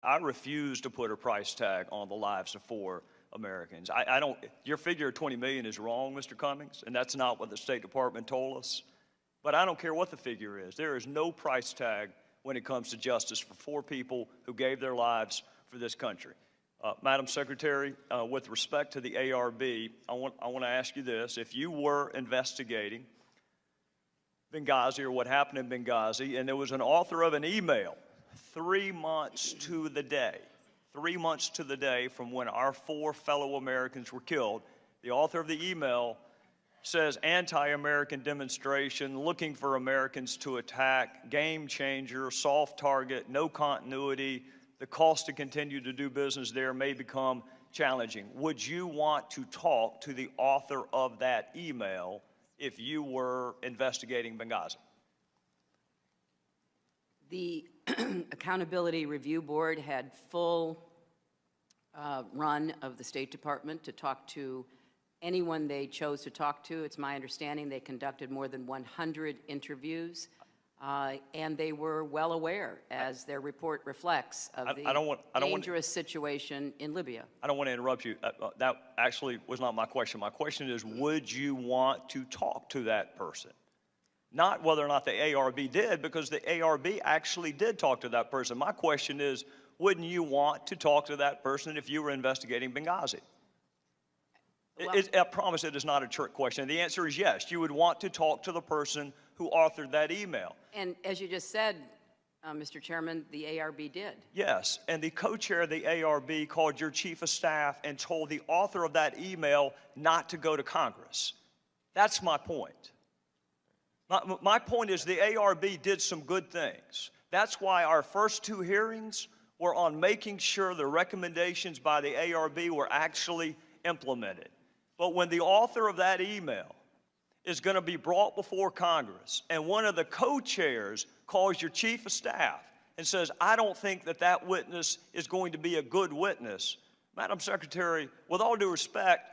I refuse to put a price tag on the lives of 4 Americans. I don't, your figure of 20 million is wrong, Mr. Cummings, and that's not what the State Department told us. But I don't care what the figure is. There is no price tag when it comes to justice for 4 people who gave their lives for this country. Madam Secretary, with respect to the ARB, I want to ask you this. If you were investigating Benghazi or what happened in Benghazi, and there was an author of an email 3 months to the day, 3 months to the day from when our 4 fellow Americans were killed, the author of the email says anti-American demonstration, looking for Americans to attack, game changer, soft target, no continuity, the cost to continue to do business there may become challenging. Would you want to talk to the author of that email if you were investigating Benghazi? The Accountability Review Board had full run of the State Department to talk to anyone they chose to talk to. It's my understanding they conducted more than 100 interviews, and they were well aware, as their report reflects, of the dangerous situation in Libya. I don't want to interrupt you. That actually was not my question. My question is, would you want to talk to that person? Not whether or not the ARB did, because the ARB actually did talk to that person. My question is, wouldn't you want to talk to that person if you were investigating Benghazi? Well, I promise it is not a trick question. The answer is yes. You would want to talk to the person who authored that email. And as you just said, Mr. Chairman, the ARB did. Yes, and the co-chair of the ARB called your chief of staff and told the author of that email not to go to Congress. That's my point. My point is the ARB did some good things. That's why our first 2 hearings were on making sure the recommendations by the ARB were actually implemented. But when the author of that email is going to be brought before Congress and one of the co-chairs calls your chief of staff and says, I don't think that that witness is going to be a good witness, Madam Secretary, with all due respect,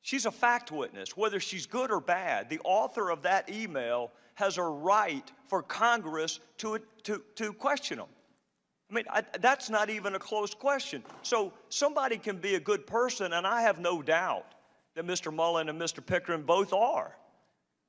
she's a fact witness. Whether she's good or bad, the author of that email has a right for Congress to question them. I mean, that's not even a close question. So somebody can be a good person, and I have no doubt that Mr. Mullen and Mr. Pickering both are.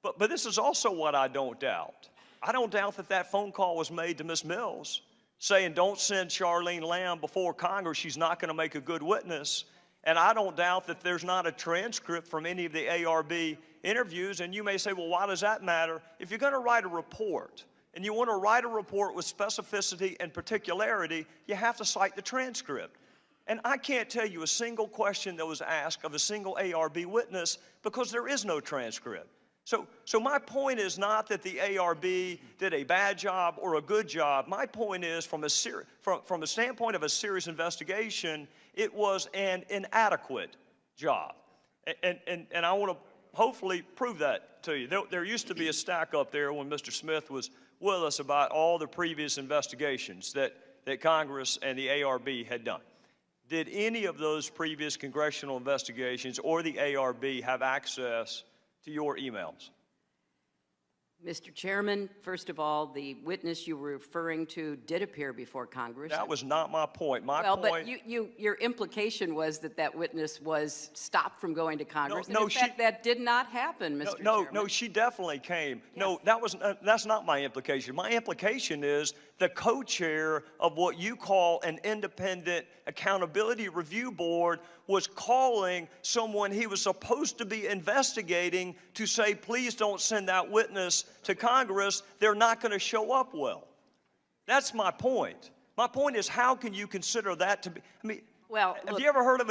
But this is also what I don't doubt. I don't doubt that that phone call was made to Ms. Mills saying, don't send Charlene Lamb before Congress. She's not going to make a good witness. And I don't doubt that there's not a transcript from any of the ARB interviews. And you may say, well, why does that matter? If you're going to write a report, and you want to write a report with specificity and particularity, you have to cite the transcript. And I can't tell you a single question that was asked of a single ARB witness because there is no transcript. So my point is not that the ARB did a bad job or a good job. My point is from a standpoint of a serious investigation, it was an inadequate job. And I want to hopefully prove that to you. There used to be a stack up there when Mr. Smith was with us about all the previous investigations that Congress and the ARB had done. Did any of those previous congressional investigations or the ARB have access to your emails? Mr. Chairman, first of all, the witness you were referring to did appear before Congress. That was not my point. But your implication was that that witness was stopped from going to Congress. No, in fact, that did not happen, Mr. Chairman. No, she definitely came. Yes. No, that's not my implication. My implication is the co-chair of what you call an independent accountability review board was calling someone he was supposed to be investigating to say, please don't send that witness to Congress. They're not going to show up well. That's my point. My point is, how can you consider that to be, I mean, well, have you ever heard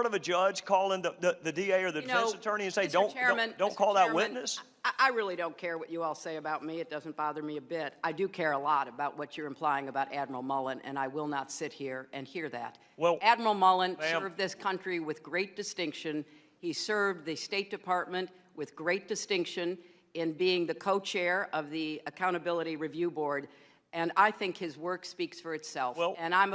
of a judge calling the DA or the defense attorney and say, don't call that witness? I really don't care what you all say about me. It doesn't bother me a bit. I do care a lot about what you're implying about Admiral Mullen, and I will not sit here and hear that. Well, Admiral Mullen served this country with great distinction. He served the State Department with great distinction in being the co-chair of the Accountability Review Board. And I think his work speaks for itself. Well, and I'm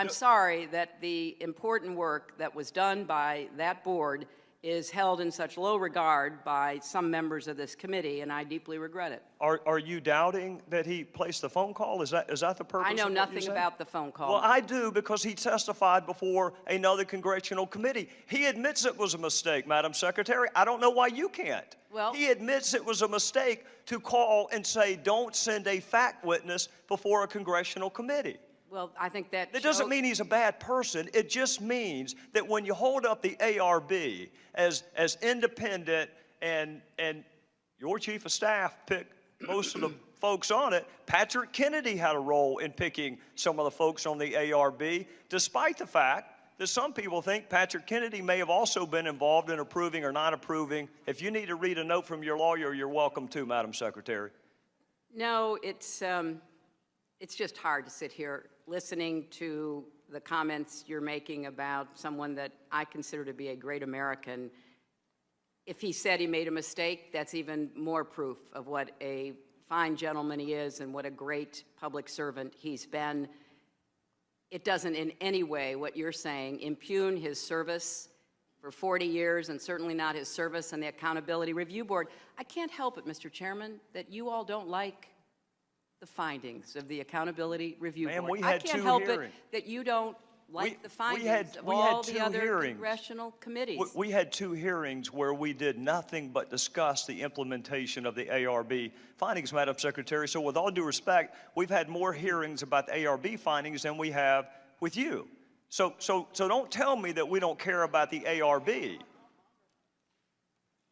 sorry that the important work that was done by that board is held in such low regard by some members of this committee, and I deeply regret it. Are you doubting that he placed the phone call? Is that the purpose I know of what nothing you're saying? about the phone call. Well, I do, because he testified before another congressional committee. He admits it was a mistake, Madam Secretary. I don't know why you can't. Well- he admits it was a mistake to call and say, don't send a fact witness before a congressional committee. Well, I think that That doesn't mean he's a bad person. It just means that when you hold up the ARB as independent and your chief of staff picked most of the folks on it, Patrick Kennedy had a role in picking some of the folks on the ARB, despite the fact that some people think Patrick Kennedy may have also been involved in approving or not approving. If you need to read a note from your lawyer, you're welcome to, Madam Secretary. No, it's just hard to sit here listening to the comments you're making about someone that I consider to be a great American. If he said he made a mistake, that's even more proof of what a fine gentleman he is and what a great public servant he's been. It doesn't in any way, what you're saying, impugn his service for 40 years, and certainly not his service on the Accountability Review Board. I can't help it, Mr. Chairman, that you all don't like the findings of the Accountability Review Ma'am, Board. we had I can't two help hearings. it that you don't like the findings of we all had the two other hearings. congressional committees. We had 2 hearings where we did nothing but discuss the implementation of the ARB findings, Madam Secretary. So with all due respect, we've had more hearings about the ARB findings than we have with you. So don't tell me that we don't care about the ARB.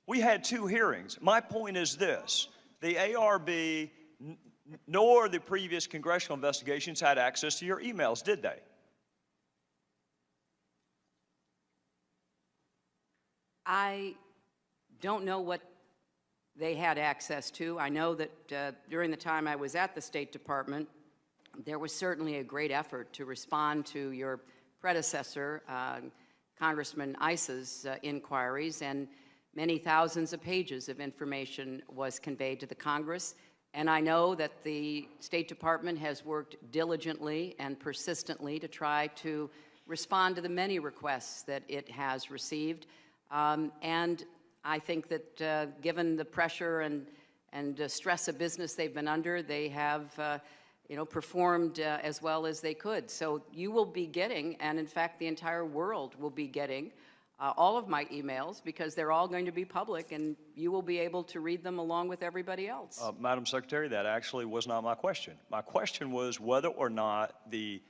We had 2 hearings. My point is this: the ARB nor the previous congressional investigations had access to your emails, did they? I don't know what they had access to. I know that during the time I was at the State Department, there was certainly a great effort to respond to your predecessor, Congressman Issa's inquiries, and many thousands of pages of information was conveyed to the Congress. And I know that the State Department has worked diligently and persistently to try to respond to the many requests that it has received. And I think that given the pressure and stress of business they've been under, they have performed as well as they could. So you will be getting, and in fact the entire world will be getting, all of my emails, because they're all going to be public, and you will be able to read them along with everybody else. Madam Secretary, that actually was not my question. My question was whether or not the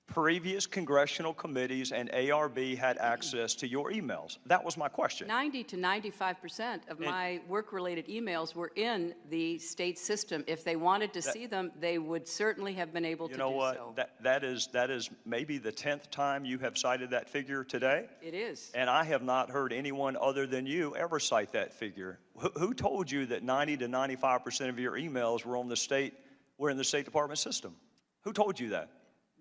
previous congressional committees and ARB had access to your emails. That was my question. 90 to 95% of my work-related emails were in the state system. If they wanted to see them, they would certainly have been able to do so. You know what? That is maybe the 10th time you have cited that figure today. It is. And I have not heard anyone other than you ever cite that figure. Who told you that 90 to 95% of your emails were in the State Department system? Who told you that?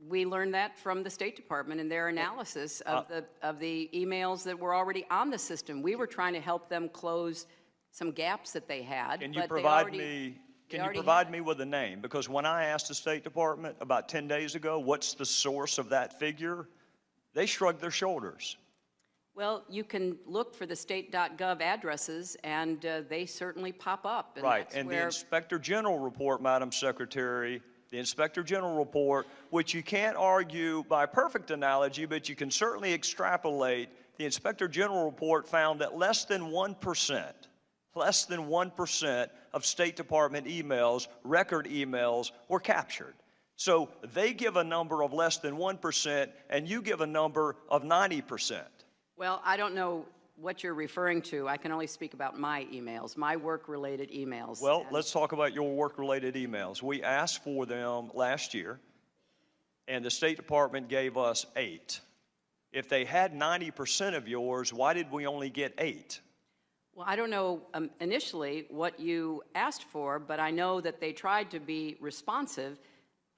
We learned that from the State Department in their analysis of the emails that were already on the system. We were trying to help them close some gaps that they had. Can you but provide they provide me with a name? Because when I asked the State Department about 10 days ago, what's the source of that figure, they shrugged their shoulders. Well, you can look for the state.gov addresses, and they certainly pop up. And Right, that's and the where Inspector General report, Madam Secretary, the Inspector General report, which you can't argue by perfect analogy, but you can certainly extrapolate, the Inspector General report found that less than 1% of State Department emails, record emails, were captured. So they give a number of less than 1%, and you give a number of 90%. Well, I don't know what you're referring to. I can only speak about my emails, my work-related emails. Well, let's talk about your work-related emails. We asked for them last year, and the State Department gave us 8. If they had 90% of yours, why did we only get 8? Well, I don't know initially what you asked for, but I know that they tried to be responsive.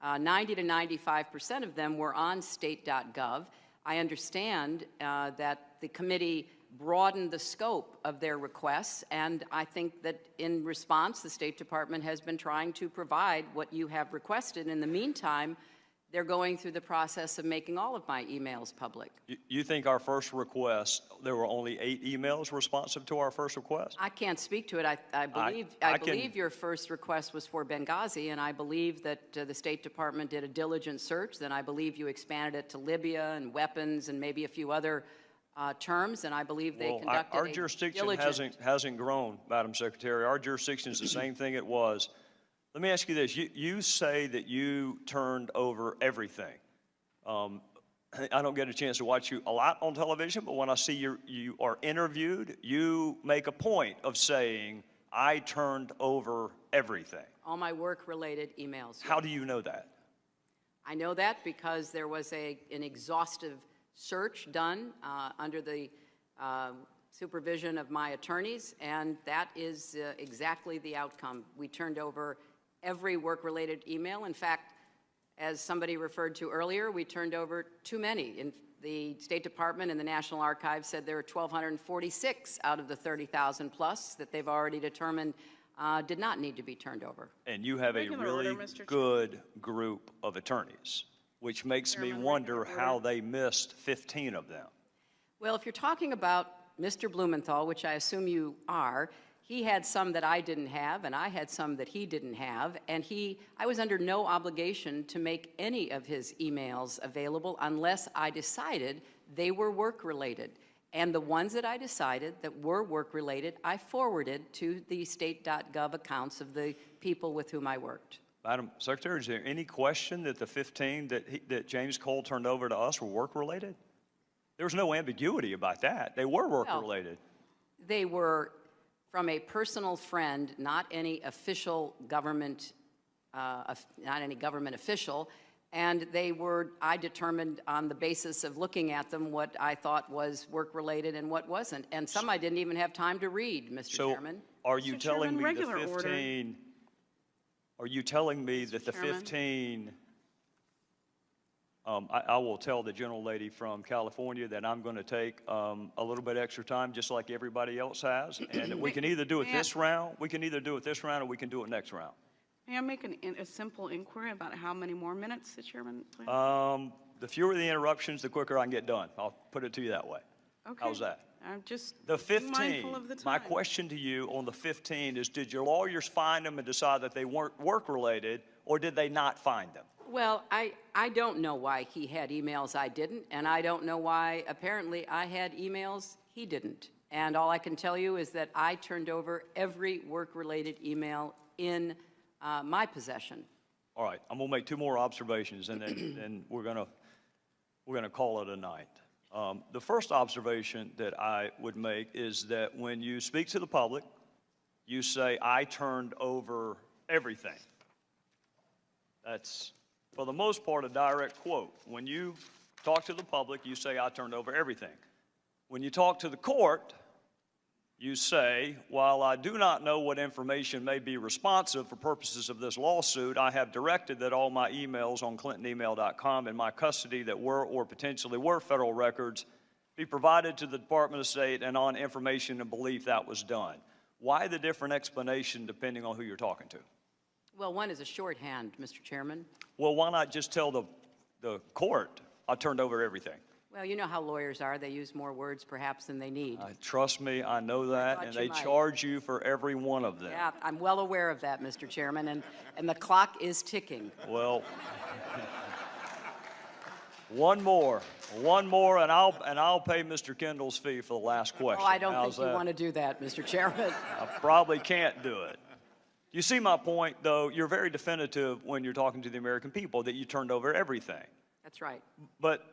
90 to 95% of them were on state.gov. I understand that the committee broadened the scope of their requests, and I think that in response, the State Department has been trying to provide what you have requested. In the meantime, They're going through the process of making all of my emails public. You think our first request, there were only 8 emails responsive to our first request? I can't speak to it. I believe I can- your first request was for Benghazi, and I believe that the State Department did a diligent search. Then I believe you expanded it to Libya and weapons and maybe a few other terms, and I believe they Well, conducted our a jurisdiction diligent. hasn't grown, Madam Secretary. Our jurisdiction is the same thing it was. Let me ask you this. You say that you turned over everything. I don't get a chance to watch you a lot on television, but when I see you are interviewed, you make a point of saying, I turned over everything. All my work-related emails. How do you know that? I know that because there was an exhaustive search done under the supervision of my attorneys, and that is exactly the outcome. We turned over every work-related email. In fact, as somebody referred to earlier, we turned over too many. In the State Department and the National Archives said there were 1,246 out of the 30,000 plus that they've already determined did not need to be turned over. And you have a Regular really order, Mr. good group of attorneys, which makes me Chairman, wonder regular how order. they missed 15 of them. Well, if you're talking about Mr. Blumenthal, which I assume you are, he had some that I didn't have, and I had some that he didn't have, and I was under no obligation to make any of his emails available unless I decided they were work-related. And the ones that I decided that were work-related, I forwarded to the state.gov accounts of the people with whom I worked. Madam Secretary, is there any question that the 15 that James Cole turned over to us were work-related? There was no ambiguity about that. They were work-related. They were from a personal friend, not any official government, not any government official, and I determined on the basis of looking at them what I thought was work-related and what wasn't. And some I didn't even have time to read, Mr. So Chairman. are you Mr. telling Chairman, me the regular order. 15, are you telling me that the Chairman. 15, I will tell the gentlelady from California that I'm going to take a little bit extra time, just like everybody else has, and that we can either do it this round, or we can do it next round. May I make a simple inquiry about how many more minutes the chairman plans? The fewer the interruptions, the quicker I can get done. I'll put it to you that way. Okay. How's that? I'm just The being 15, mindful of the my time. question to you on the 15 is, did your lawyers find them and decide that they weren't work-related, or did they not find them? Well, I don't know why he had emails I didn't, and I don't know why apparently I had emails he didn't. And all I can tell you is that I turned over every work-related email in my possession. All right, I'm gonna make 2 more observations, and then we're gonna call it a night. The first observation that I would make is that when you speak to the public, you say, I turned over everything. That's, for the most part, a direct quote. When you talk to the public, you say, I turned over everything. When you talk to the court, you say, while I do not know what information may be responsive for purposes of this lawsuit, I have directed that all my emails on clintonemail.com in my custody that were or potentially were federal records be provided to the Department of State, and on information and belief that was done. Why the different explanation depending on who you're talking to? Well, one is a shorthand, Mr. Chairman. Well, why not just tell the court I turned over everything? Well, you know how lawyers are. They use more words perhaps than they need. Trust me, I know that, thought and you they might. charge you for every one of them. Yeah, I'm well aware of that, Mr. Chairman, and the clock is ticking. Well, one more, and I'll pay Mr. Kendall's fee for the last question. Oh, I don't How's think you that? want to do that, Mr. Chairman. I probably can't do it. You see my point, though? You're very definitive when you're talking to the American people that you turned over everything. That's right. But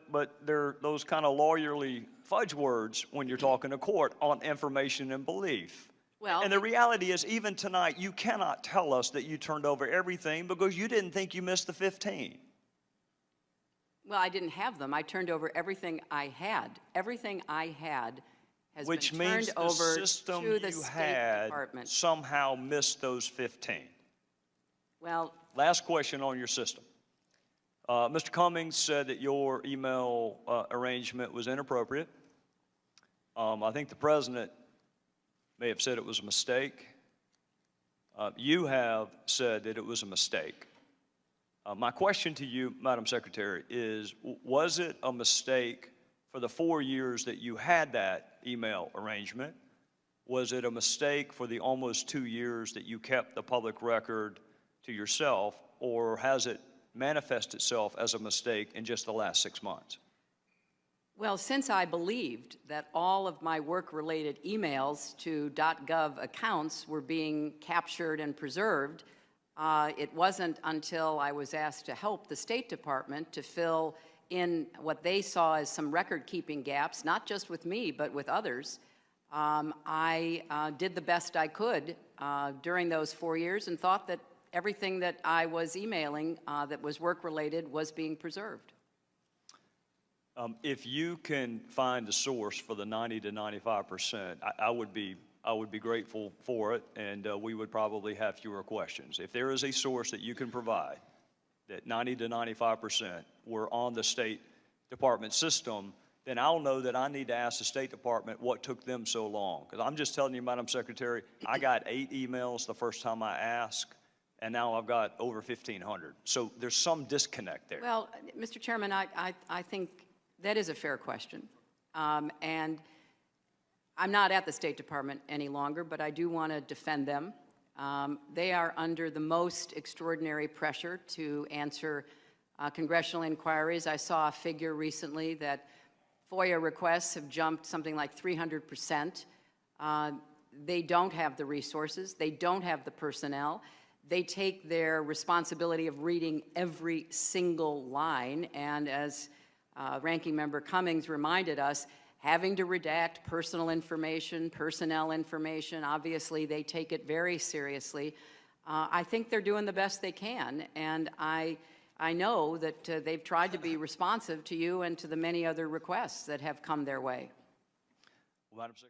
there are those kind of lawyerly fudge words when you're talking to court on information and belief. Well, And the reality is, even tonight, you cannot tell us that you turned over everything because you didn't think you missed the 15. well, I didn't have them. I turned over everything I had. Everything I had has Which been means turned the over system to the you State had Department. somehow missed those 15. Well, Last question on your system. Mr. Cummings said that your email arrangement was inappropriate. I think the president may have said it was a mistake. You have said that it was a mistake. My question to you, Madam Secretary, is was it a mistake for the 4 years that you had that email arrangement? Was it a mistake for the almost 2 years that you kept the public record to yourself, or has it manifested itself as a mistake in just the last 6 months? Well, since I believed that all of my work-related emails to .gov accounts were being captured and preserved, it wasn't until I was asked to help the State Department to fill in what they saw as some record-keeping gaps, not just with me, but with others. I did the best I could during those 4 years and thought that everything that I was emailing that was work-related was being preserved. If you can find a source for the 90 to 95%, I would be grateful for it, and we would probably have fewer questions. If there is a source that you can provide that 90 to 95% were on the State Department system, then I'll know that I need to ask the State Department what took them so long. Because I'm just telling you, Madam Secretary, I got 8 emails the first time I asked, and now I've got over 1,500. So there's some disconnect there. Well, Mr. Chairman, I think that is a fair question. And I'm not at the State Department any longer, but I do want to defend them. They are under the most extraordinary pressure to answer congressional inquiries. I saw a figure recently that FOIA requests have jumped something like 300%. They don't have the resources. They don't have the personnel. They take their responsibility of reading every single line, and as Ranking Member Cummings reminded us, having to redact personal information, personnel information, obviously they take it very seriously. I think they're doing the best they can, and I know that they've tried to be responsive to you and to the many other requests that have come their way. Well, Madam Secretary.